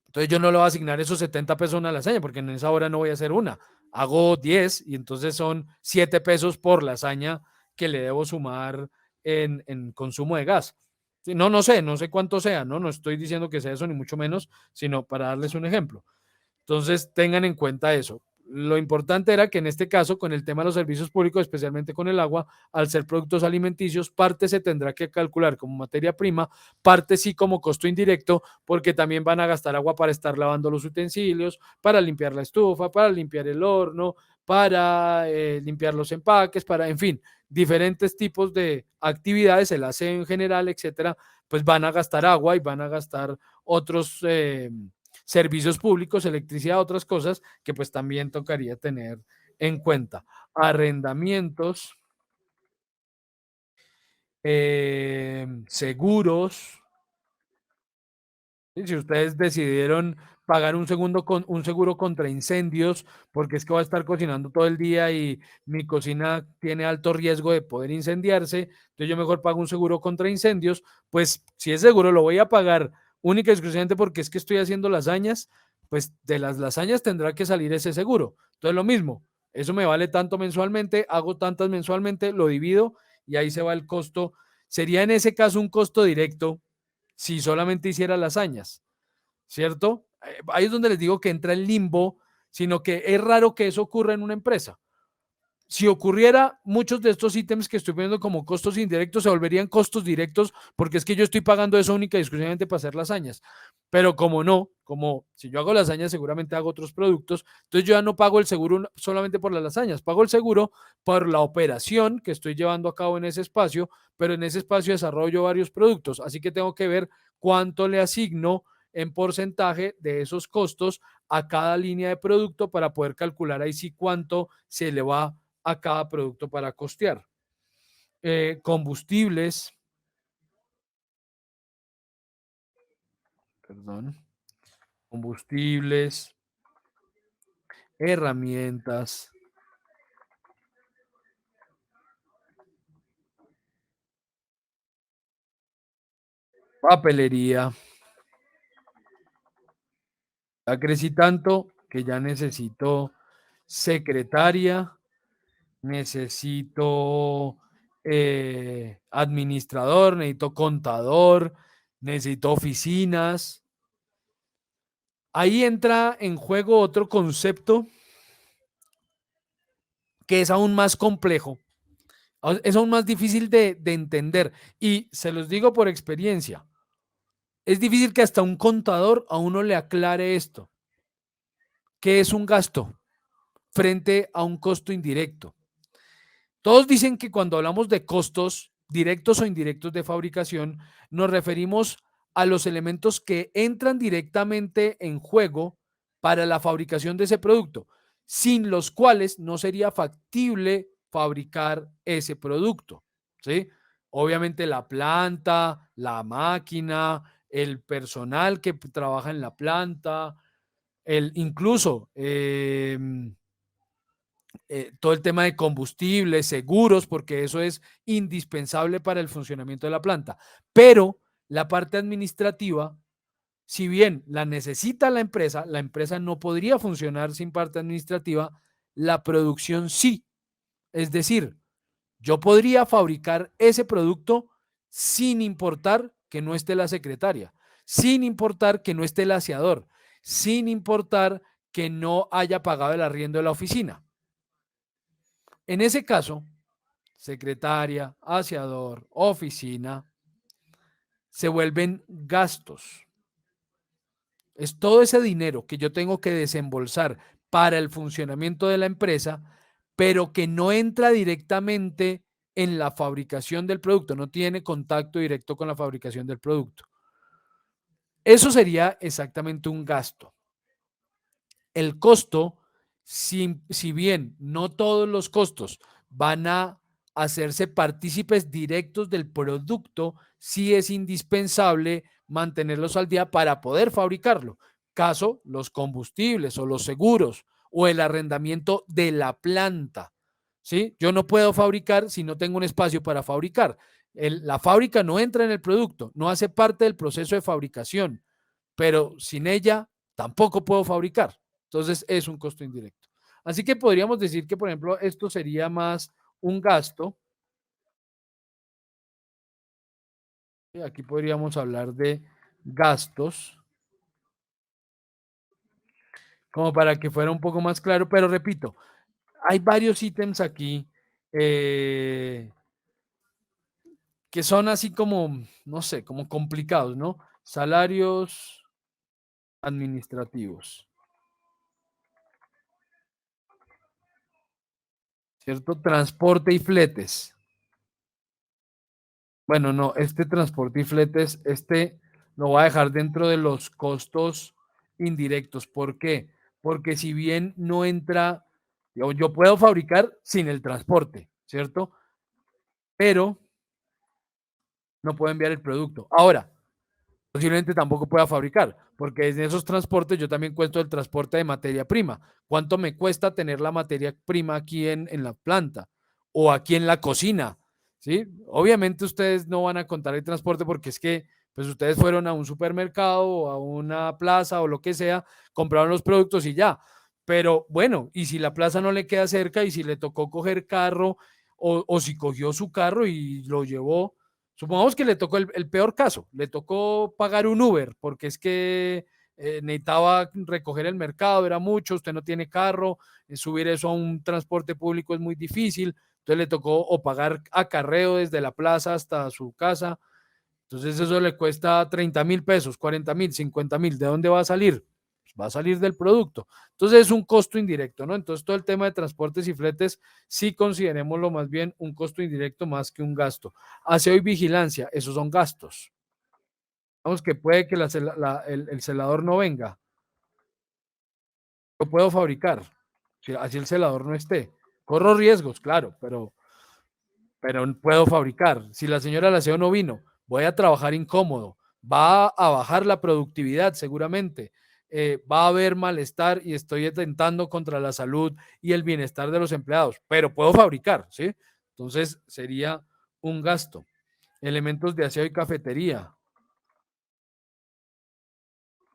Entonces yo no le voy a asignar esos 70 pesos a una lasaña porque en esa hora no voy a hacer una. Hago 10 y entonces son 7 pesos por lasaña que le debo sumar en consumo de gas. Sí, no sé cuánto sea, ¿no? No estoy diciendo que sea eso ni mucho menos, sino para darles un ejemplo. Entonces, tengan en cuenta eso. Lo importante era que en este caso, con el tema de los servicios públicos, especialmente con el agua, al ser productos alimenticios, parte se tendrá que calcular como materia prima, parte sí como costo indirecto, porque también van a gastar agua para estar lavando los utensilios, para limpiar la estufa, para limpiar el horno, para limpiar los empaques, para, en fin, diferentes tipos de actividades, el aseo en general, etcétera, pues van a gastar agua y van a gastar otros servicios públicos, electricidad, otras cosas que pues también tocaría tener en cuenta. Arrendamientos, seguros. Si ustedes decidieron pagar un seguro contra incendios, porque es que voy a estar cocinando todo el día y mi cocina tiene alto riesgo de poder incendiarse, entonces yo mejor pago un seguro contra incendios, pues si es seguro lo voy a pagar única y exclusivamente porque es que estoy haciendo lasañas, pues de las lasañas tendrá que salir ese seguro. Entonces lo mismo, eso me vale tanto mensualmente, hago tantas mensualmente, lo divido y ahí se va el costo. Sería en ese caso un costo directo si solamente hiciera lasañas, ¿cierto? Ahí es donde les digo que entra el limbo, sino que es raro que eso ocurra en una empresa. Si ocurriera, muchos de estos ítems que estoy viendo como costos indirectos se volverían costos directos porque es que yo estoy pagando eso única y exclusivamente para hacer lasañas. Pero como no, como si yo hago lasañas, seguramente hago otros productos, entonces yo ya no pago el seguro solamente por las lasañas, pago el seguro por la operación que estoy llevando a cabo en ese espacio, pero en ese espacio desarrollo varios productos, así que tengo que ver cuánto le asigno en porcentaje de esos costos a cada línea de producto para poder calcular ahí sí cuánto se le va a cada producto para costear. Combustibles, perdón, combustibles, herramientas, papelería. Ya crecí tanto que ya necesito secretaria, necesito administrador, necesito contador, necesito oficinas. Ahí entra en juego otro concepto que es aún más complejo, es aún más difícil de entender. Y se los digo por experiencia, es difícil que hasta un contador a uno le aclare esto. ¿Qué es un gasto frente a un costo indirecto? Todos dicen que cuando hablamos de costos directos o indirectos de fabricación, nos referimos a los elementos que entran directamente en juego para la fabricación de ese producto, sin los cuales no sería factible fabricar ese producto, ¿sí? Obviamente la planta, la máquina, el personal que trabaja en la planta, incluso todo el tema de combustibles, seguros, porque eso es indispensable para el funcionamiento de la planta. Pero la parte administrativa, si bien la necesita la empresa no podría funcionar sin parte administrativa, la producción sí. Es decir, yo podría fabricar ese producto sin importar que no esté la secretaria, sin importar que no esté el aseador, sin importar que no haya pagado el arriendo de la oficina. En ese caso, secretaria, aseador, oficina, se vuelven gastos. Es todo ese dinero que yo tengo que desembolsar para el funcionamiento de la empresa, pero que no entra directamente en la fabricación del producto, no tiene contacto directo con la fabricación del producto. Eso sería exactamente un gasto. El costo, si bien no todos los costos van a hacerse partícipes directos del producto, sí es indispensable mantenerlos al día para poder fabricarlo. Caso, los combustibles o los seguros o el arrendamiento de la planta. ¿Sí? Yo no puedo fabricar si no tengo un espacio para fabricar. La fábrica no entra en el producto, no hace parte del proceso de fabricación, pero sin ella tampoco puedo fabricar. Entonces es un costo indirecto. Así que podríamos decir que, por ejemplo, esto sería más un gasto. Aquí podríamos hablar de gastos, como para que fuera un poco más claro, pero repito, hay varios ítems aquí que son así como, no sé, como complicados, ¿no? Salarios administrativos, ¿cierto? Transporte y fletes. Bueno, no, este transporte y fletes, lo voy a dejar dentro de los costos indirectos. ¿Por qué? Porque si bien no entra, yo puedo fabricar sin el transporte, ¿cierto? Pero no puedo enviar el producto. Ahora, posiblemente tampoco pueda fabricar, porque en esos transportes yo también cuento el transporte de materia prima. ¿Cuánto me cuesta tener la materia prima aquí en la planta o aquí en la cocina? ¿Sí? Obviamente ustedes no van a contar el transporte porque es que pues ustedes fueron a un supermercado o a una plaza o lo que sea, compraron los productos y ya. Pero bueno, y si la plaza no le queda cerca y si le tocó coger carro o si cogió su carro y lo llevó, supongamos que le tocó el peor caso, le tocó pagar un Uber porque es que necesitaba recoger el mercado, era mucho, usted no tiene carro, subir eso a un transporte público es muy difícil, entonces le tocó o pagar acarreo desde la plaza hasta su casa, entonces eso le cuesta 30.000 pesos, 40.000, 50.000, ¿de dónde va a salir? Pues va a salir del producto. Entonces es un costo indirecto, ¿no? Entonces todo el tema de transportes y fletes sí considerémoslo más bien un costo indirecto más que un gasto. Aseo y vigilancia, esos son gastos. Vamos que puede que el celador no venga. Lo puedo fabricar. Así el celador no esté. Corro riesgos, claro, pero puedo fabricar. Si la señora del aseo no vino, voy a trabajar incómodo. Va a bajar la productividad seguramente. Va a haber malestar y estoy atentando contra la salud y el bienestar de los empleados, pero puedo fabricar, ¿sí? Entonces sería un gasto. Elementos de aseo y cafetería.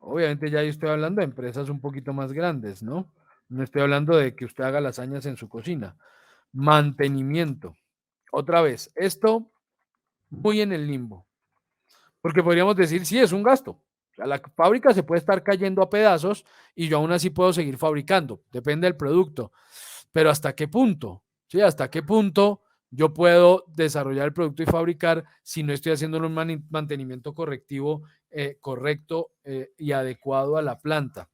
Obviamente ya yo estoy hablando de empresas un poquito más grandes, ¿no? No estoy hablando de que usted haga lasañas en su cocina. Mantenimiento. Otra vez, esto muy en el limbo, porque podríamos decir, sí, es un gasto. O sea, la fábrica se puede estar cayendo a pedazos y yo aún así puedo seguir fabricando, depende del producto. Pero ¿hasta qué punto? ¿Sí? ¿Hasta qué punto yo puedo desarrollar el producto y fabricar si no estoy haciendo un mantenimiento correctivo, correcto y adecuado a la planta?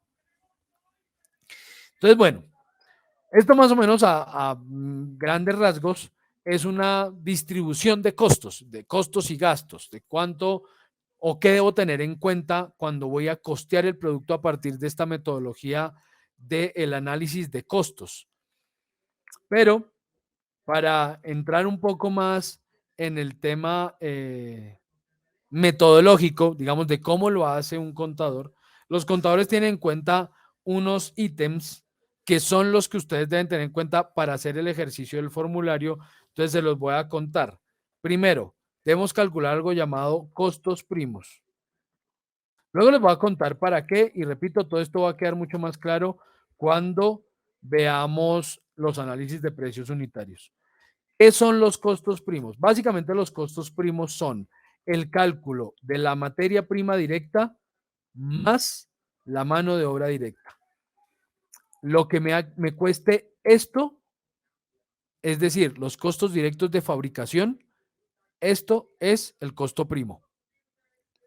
Entonces, bueno, esto más o menos a grandes rasgos es una distribución de costos y gastos, de cuánto o qué debo tener en cuenta cuando voy a costear el producto a partir de esta metodología del análisis de costos. Pero para entrar un poco más en el tema metodológico, digamos, de cómo lo hace un contador, los contadores tienen en cuenta unos ítems que son los que ustedes deben tener en cuenta para hacer el ejercicio del formulario. Entonces se los voy a contar. Primero, debemos calcular algo llamado costos primos. Luego les voy a contar para qué, y repito, todo esto va a quedar mucho más claro cuando veamos los análisis de precios unitarios. ¿Qué son los costos primos? Básicamente los costos primos son el cálculo de la materia prima directa más la mano de obra directa. Lo que me cueste esto, es decir, los costos directos de fabricación, esto es el costo primo.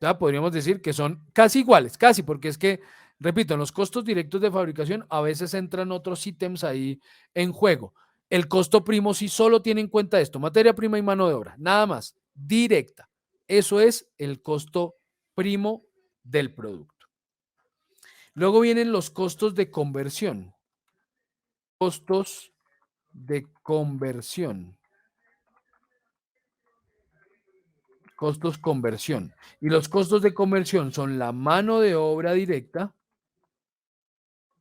Ya podríamos decir que son casi iguales, casi, porque es que, repito, en los costos directos de fabricación a veces entran otros ítems ahí en juego. El costo primo sí solo tiene en cuenta esto, materia prima y mano de obra, nada más, directa. Eso es el costo primo del producto. Luego vienen los costos de conversión. Costos de conversión. Costos conversión. Y los costos de conversión son la mano de obra directa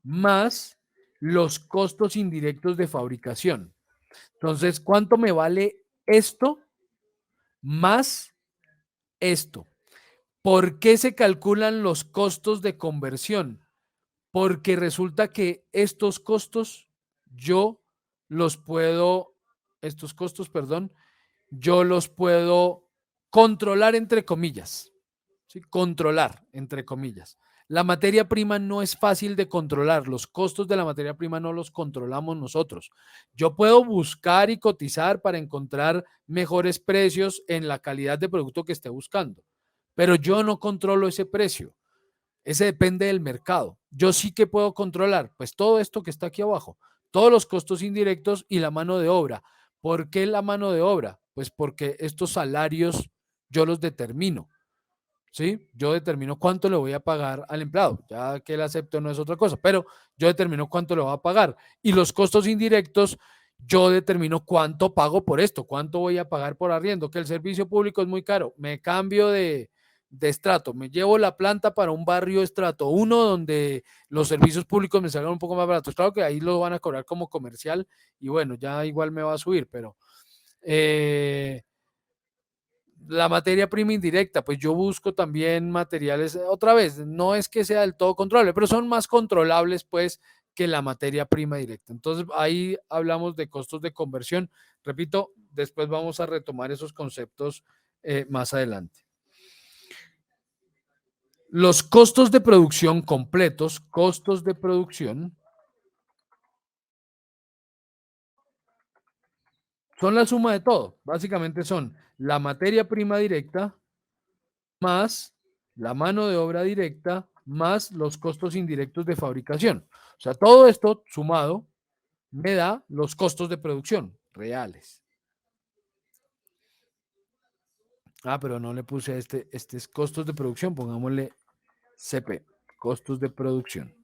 más los costos indirectos de fabricación. Entonces, ¿cuánto me vale esto más esto? ¿Por qué se calculan los costos de conversión? Porque resulta que estos costos yo los puedo, estos costos, perdón, yo los puedo controlar entre comillas. ¿Sí? Controlar entre comillas. La materia prima no es fácil de controlar. Los costos de la materia prima no los controlamos nosotros. Yo puedo buscar y cotizar para encontrar mejores precios en la calidad de producto que esté buscando, pero yo no controlo ese precio. Ese depende del mercado. Yo sí que puedo controlar, pues todo esto que está aquí abajo, todos los costos indirectos y la mano de obra. ¿Por qué la mano de obra? Pues porque estos salarios yo los determino. ¿Sí? Yo determino cuánto le voy a pagar al empleado. Ya que él acepte no es otra cosa, pero yo determino cuánto le voy a pagar. Y los costos indirectos, yo determino cuánto pago por esto, cuánto voy a pagar por arriendo, que el servicio público es muy caro. Me cambio de estrato, me llevo la planta para un barrio estrato 1 donde los servicios públicos me salgan un poco más baratos. Claro que ahí lo van a cobrar como comercial y bueno, ya igual me va a subir, pero... la materia prima indirecta, pues yo busco también materiales, otra vez, no es que sea del todo controlable, pero son más controlables pues que la materia prima directa. Entonces ahí hablamos de costos de conversión. Repito, después vamos a retomar esos conceptos más adelante. Los costos de producción completos, costos de producción, son la suma de todo. Básicamente son la materia prima directa más la mano de obra directa más los costos indirectos de fabricación. O sea, todo esto sumado me da los costos de producción reales. Ah, pero no le puse este es costos de producción, pongámosle CP, costos de producción.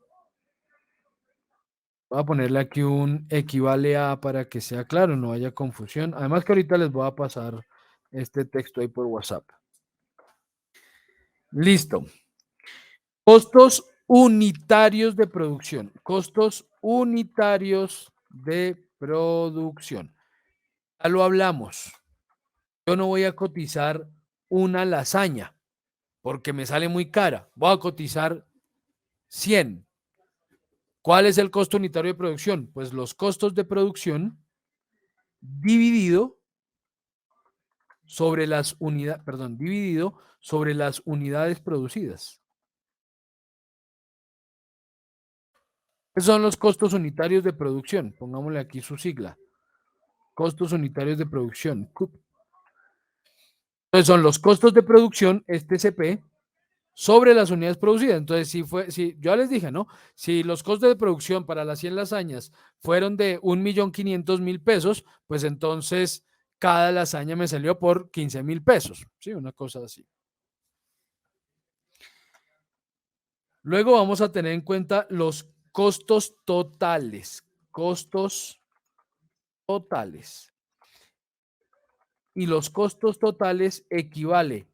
Voy a ponerle aquí un equivale a para que sea claro, no haya confusión. Además que ahorita les voy a pasar este texto ahí por WhatsApp. Listo. Costos unitarios de producción. Costos unitarios de producción. Ya lo hablamos. Yo no voy a cotizar una lasaña porque me sale muy cara. Voy a cotizar 100. ¿Cuál es el costo unitario de producción? Pues los costos de producción dividido sobre las unidades, dividido sobre las unidades producidas. Esos son los costos unitarios de producción. Pongámosle aquí su sigla. Costos unitarios de producción. CUP. Entonces son los costos de producción, este CP, sobre las unidades producidas. Entonces, si yo les dije, ¿no? Si los costos de producción para las 100 lasañas fueron de 1.500.000 pesos, pues entonces cada lasaña me salió por 15.000 pesos. Sí, una cosa así. Luego vamos a tener en cuenta los costos totales. Costos totales. Y los costos totales equivale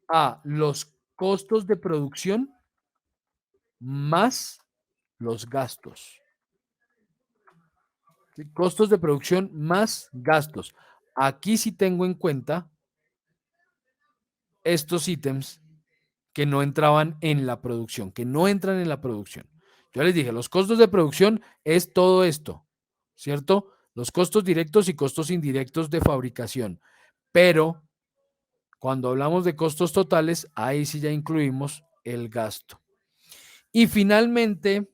a los costos de producción más los gastos. ¿Sí? Costos de producción más gastos. Aquí sí tengo en cuenta estos ítems que no entraban en la producción, que no entran en la producción. Yo les dije, los costos de producción es todo esto, ¿cierto? Los costos directos y costos indirectos de fabricación. Pero cuando hablamos de costos totales, ahí sí ya incluimos el gasto. Y finalmente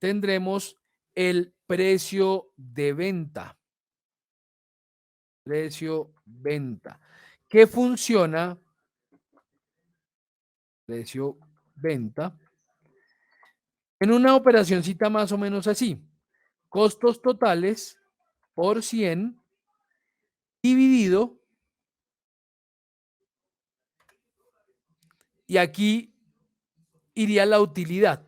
tendremos el precio de venta. Precio venta. ¿Qué funciona? Precio venta. En una operacioncita más o menos así. Costos totales por 100 dividido. Y aquí iría la utilidad.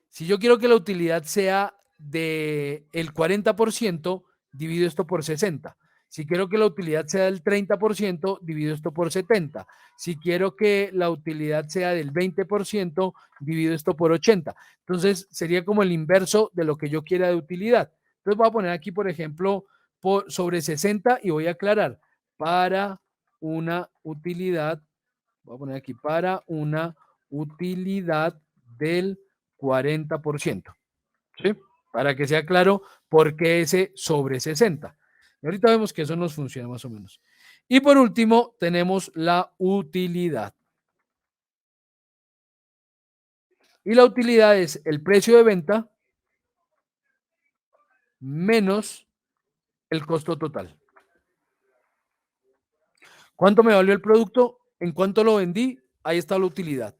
Si yo quiero que la utilidad sea del 40%, divido esto por 60. Si quiero que la utilidad sea del 30%, divido esto por 70. Si quiero que la utilidad sea del 20%, divido esto por 80. Entonces, sería como el inverso de lo que yo quiera de utilidad. Entonces, voy a poner aquí, por ejemplo, sobre 60 y voy a aclarar para una utilidad, voy a poner aquí para una utilidad del 40%, ¿sí? Para que sea claro por qué ese sobre 60. Y ahorita vemos que eso nos funciona más o menos. Y por último, tenemos la utilidad. Y la utilidad es el precio de venta menos el costo total. ¿Cuánto me valió el producto? ¿En cuánto lo vendí? Ahí está la utilidad.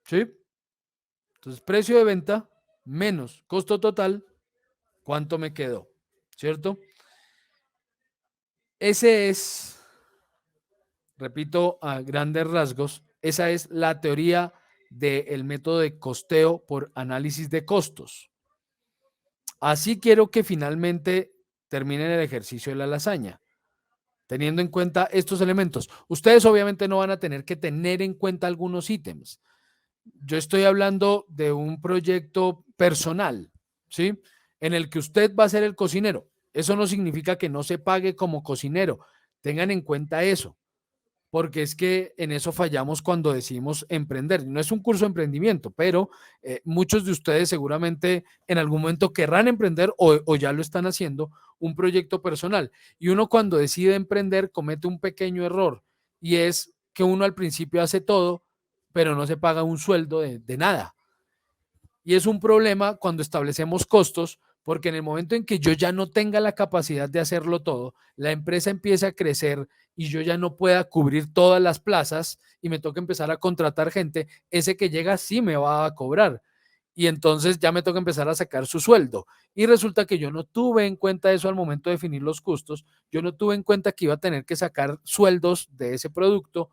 ¿Sí? Entonces, precio de venta menos costo total, ¿cuánto me quedó? ¿Cierto? Ese es, repito, a grandes rasgos, esa es la teoría del método de costeo por análisis de costos. Así quiero que finalmente terminen el ejercicio de la lasaña, teniendo en cuenta estos elementos. Ustedes obviamente no van a tener que tener en cuenta algunos ítems. Yo estoy hablando de un proyecto personal, ¿sí? En el que usted va a ser el cocinero. Eso no significa que no se pague como cocinero. Tengan en cuenta eso, porque es que en eso fallamos cuando decidimos emprender. No es un curso de emprendimiento, pero muchos de ustedes seguramente en algún momento querrán emprender o ya lo están haciendo, un proyecto personal. Y uno cuando decide emprender comete un pequeño error y es que uno al principio hace todo, pero no se paga un sueldo de nada. Y es un problema cuando establecemos costos, porque en el momento en que yo ya no tenga la capacidad de hacerlo todo, la empresa empieza a crecer y yo ya no pueda cubrir todas las plazas y me toca empezar a contratar gente, ese que llega sí me va a cobrar. y entonces ya me toca empezar a sacar su sueldo. Y resulta que yo no tuve en cuenta eso al momento de definir los costos, yo no tuve en cuenta que iba a tener que sacar sueldos de ese producto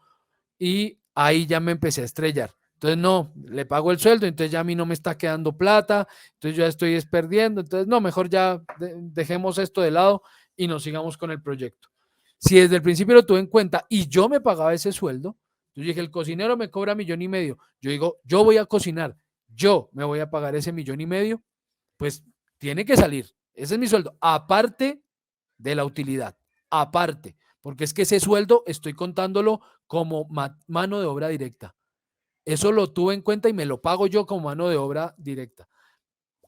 y ahí ya me empecé a estrellar. Entonces, no, le pago el sueldo, entonces ya a mí no me está quedando plata, entonces yo ya estoy perdiendo, entonces no, mejor ya dejemos esto de lado y nos sigamos con el proyecto. Si desde el principio lo tuve en cuenta y yo me pagaba ese sueldo, yo dije, el cocinero me cobra 1,5 millones, yo digo, yo voy a cocinar, yo me voy a pagar ese 1,5 millones, pues tiene que salir, ese es mi sueldo, aparte de la utilidad, aparte, porque es que ese sueldo estoy contándolo como mano de obra directa. Eso lo tuve en cuenta y me lo pago yo como mano de obra directa.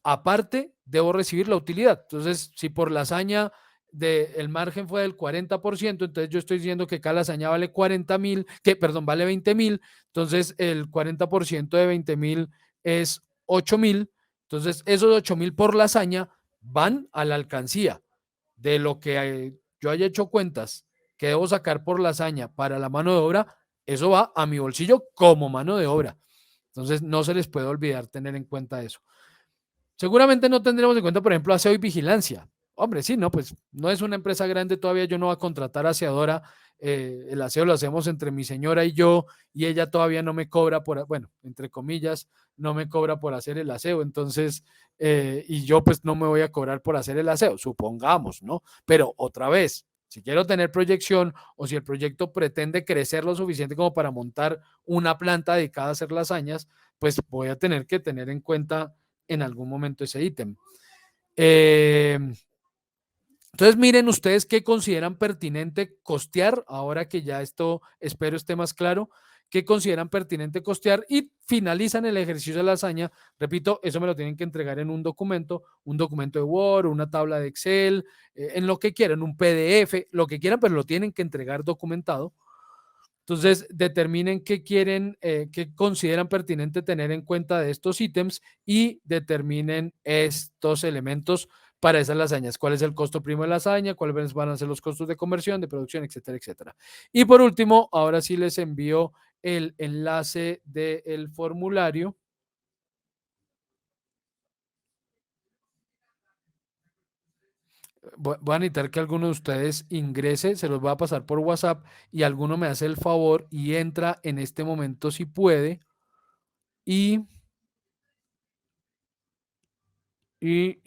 Aparte, debo recibir la utilidad. Entonces, si por lasaña el margen fue del 40%, entonces yo estoy diciendo que cada lasaña vale 40,000, perdón, vale 20,000, entonces el 40% de 20,000 es 8,000, entonces esos 8,000 por lasaña van a la alcancía de lo que yo haya hecho cuentas que debo sacar por lasaña para la mano de obra, eso va a mi bolsillo como mano de obra. Entonces, no se les puede olvidar tener en cuenta eso. Seguramente no tendremos en cuenta, por ejemplo, aseo y vigilancia. Hombre, sí, no, pues no es una empresa grande todavía, yo no voy a contratar aseadora, el aseo lo hacemos entre mi señora y yo, y ella todavía no me cobra por, bueno, entre comillas, no me cobra por hacer el aseo, entonces, y yo pues no me voy a cobrar por hacer el aseo, supongamos, ¿no? Pero otra vez, si quiero tener proyección o si el proyecto pretende crecer lo suficiente como para montar una planta dedicada a hacer lasañas, pues voy a tener que tener en cuenta en algún momento ese ítem. Entonces, miren ustedes qué consideran pertinente costear, ahora que ya esto espero esté más claro, qué consideran pertinente costear y finalizan el ejercicio de lasaña. Repito, eso me lo tienen que entregar en un documento de Word, una tabla de Excel, en lo que quieran, un PDF, lo que quieran, pero lo tienen que entregar documentado. Entonces, determinen qué quieren, qué consideran pertinente tener en cuenta de estos ítems y determinen estos elementos para esas lasañas. ¿Cuál es el costo primo de lasaña? ¿Cuáles van a ser los costos de conversión, de producción, etcétera, etcétera? Y por último, ahora sí les envío el enlace del formulario. Voy a necesitar que alguno de ustedes ingrese, se los voy a pasar por WhatsApp y alguno me hace el favor y entra en este momento si puede y se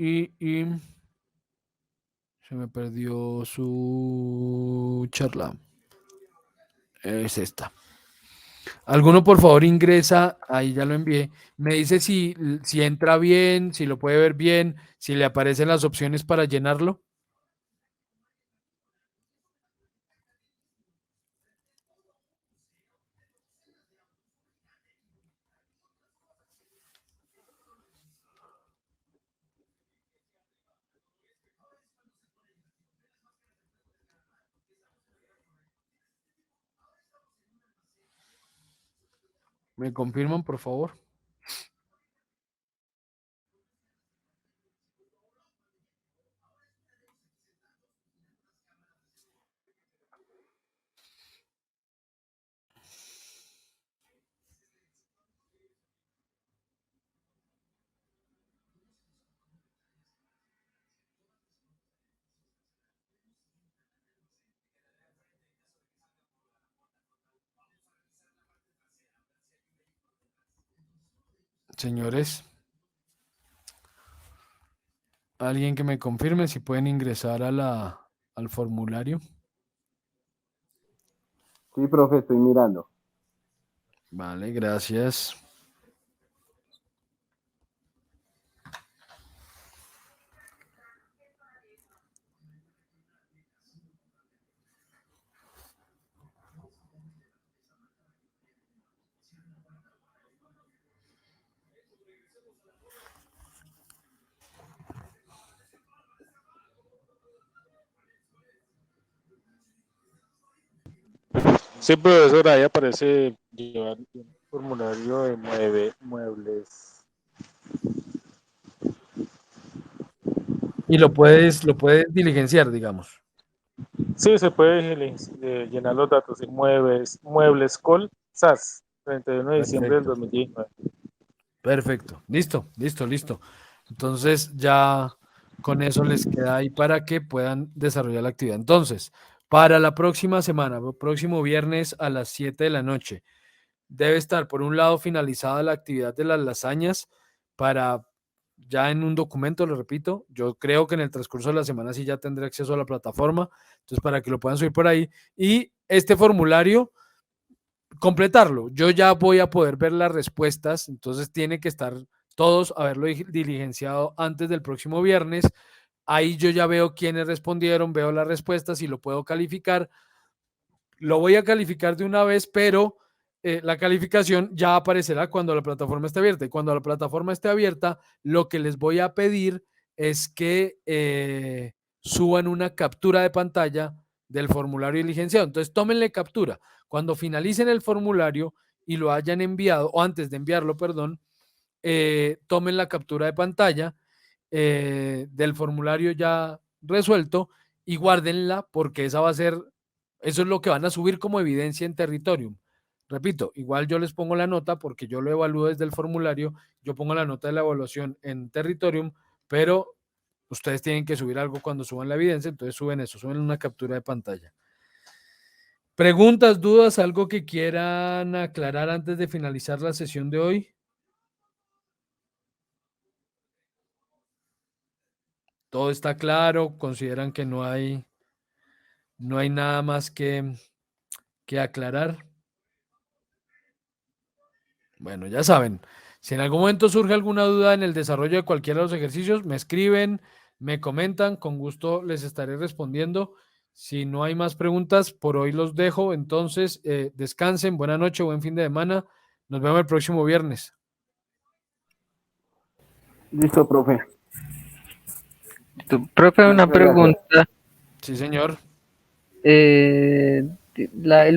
me perdió su charla. Es esta. Alguno por favor ingresa, ahí ya lo envié. Me dice si entra bien, si lo puede ver bien, si le aparecen las opciones para llenarlo. ¿Me confirman, por favor? Señores, alguien que me confirme si pueden ingresar al formulario. Sí, profe, estoy mirando. Vale, gracias. Sí, profesor, ahí aparece llevar un formulario de muebles. Y lo puedes diligenciar, digamos. Sí, se puede llenar los datos en muebles col SAS, 31 de diciembre del Perfecto. 2019. Perfecto. Listo, listo, listo. Entonces ya con eso les queda ahí para que puedan desarrollar la actividad. Entonces, para la próxima semana, próximo viernes a las 7 de la noche, debe estar por un lado finalizada la actividad de las lasañas para ya en un documento, lo repito, yo creo que en el transcurso de la semana sí ya tendré acceso a la plataforma, entonces para que lo puedan subir por ahí. Y este formulario completarlo. Yo ya voy a poder ver las respuestas, entonces tiene que estar todos haberlo diligenciado antes del próximo viernes. Ahí yo ya veo quiénes respondieron, veo las respuestas y lo puedo calificar. Lo voy a calificar de una vez, pero la calificación ya aparecerá cuando la plataforma esté abierta. Y cuando la plataforma esté abierta, lo que les voy a pedir es que suban una captura de pantalla del formulario diligenciado. Entonces, tómenle captura. Cuando finalicen el formulario y lo hayan enviado, o antes de enviarlo, perdón, tomen la captura de pantalla del formulario ya resuelto y guárdenla porque esa va a ser, eso es lo que van a subir como evidencia en Territorium. Repito, igual yo les pongo la nota porque yo lo evalúo desde el formulario, yo pongo la nota de la evaluación en Territorium, pero ustedes tienen que subir algo cuando suban la evidencia, entonces suben eso, suben una captura de pantalla. Preguntas, dudas, algo que quieran aclarar antes de finalizar la sesión de hoy. Todo está claro, consideran que no hay nada más que aclarar. Bueno, ya saben, si en algún momento surge alguna duda en el desarrollo de cualquiera de los ejercicios, me escriben, me comentan, con gusto les estaré respondiendo. Si no hay más preguntas, por hoy los dejo. Entonces, descansen, buena noche, buen fin de semana. Nos vemos el próximo viernes. Listo, profe. Profe, una Muchas gracias. pregunta. Sí, señor. ¿El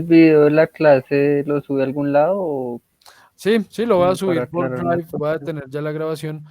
video de la clase lo sube a algún lado? O Sí, lo voy a como subir para por aclarar unas Drive, voy a cosas? tener ya la grabación.